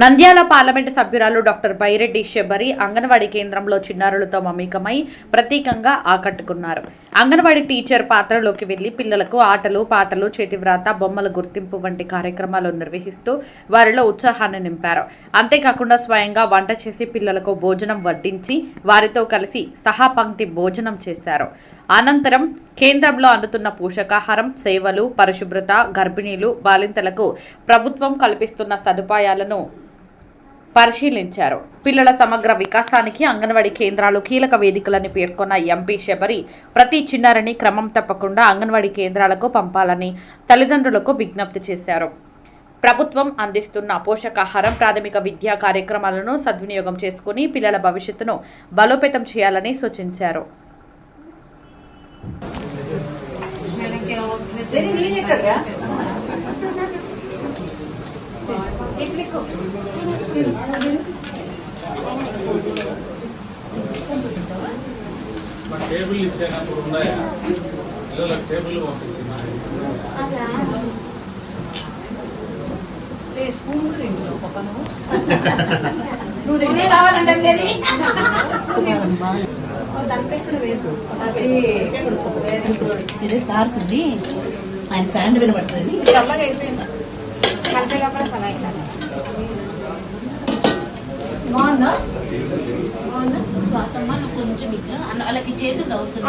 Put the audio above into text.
Nandyal parliament సభ్యురాలు doctor Byreddy Sabari anganwadi కేంద్రంలో చిన్నారులతో మమేకమై ప్రత్యేకంగా ఆకట్టుకున్నారు. అంగన్వాడీ టీచర్ పాత్రలోకి వెళ్లి పిల్లలకు ఆటలు, పాటలు, చేతివ్రాత, బొమ్మల గుర్తింపు వంటి కార్యక్రమాలు నిర్వహిస్తూ వారిలో ఉత్సాహాన్ని నింపారు. అంతేకాకుండా స్వయంగా వంట చేసి పిల్లలకు భోజనం వడ్డించి వారితో కలిసి సహాపంక్తి భోజనం చేశారు. అనంతరం కేంద్రంలో అందుతున్న పోషకాహారం, సేవలు, పరిశుభ్రత, గర్భిణీలు, బాలింతలకు ప్రభుత్వం కల్పిస్తున్న సదుపాయాలను పరిశీలించారు. పిల్లల సమగ్ర వికాసానికి అంగన్వాడీ కేంద్రాలు కీలక వేదికలని పేర్కొన్న ఎంపీ శబరి ప్రతి చిన్నారిని క్రమం తప్పకుండా అంగన్వాడీ కేంద్రాలకు పంపాలని తల్లిదండ్రులకు విజ్ఞప్తి చేశారు. ప్రభుత్వం అందిస్తున్న పోషకాహారం, ప్రాథమిక విద్యా కార్యక్రమాలను సద్వినియోగం చేసుకుని పిల్లల భవిష్యత్తును బలోపేతం చేయాలని సూచించారు. టేబుల్ ఇచ్చేటప్పుడు ఉన్నాయా పిల్లలకు టేబుల్ పంపించింది కావాలంటే కారుతుంది. ఆయన ఫ్యాన్ వినబడుతుంది. బాగుందా స్వాతమ్మ, నువ్వు కొంచెం ఇట్లా వాళ్ళకి చేతులు తగ్గుతుంది.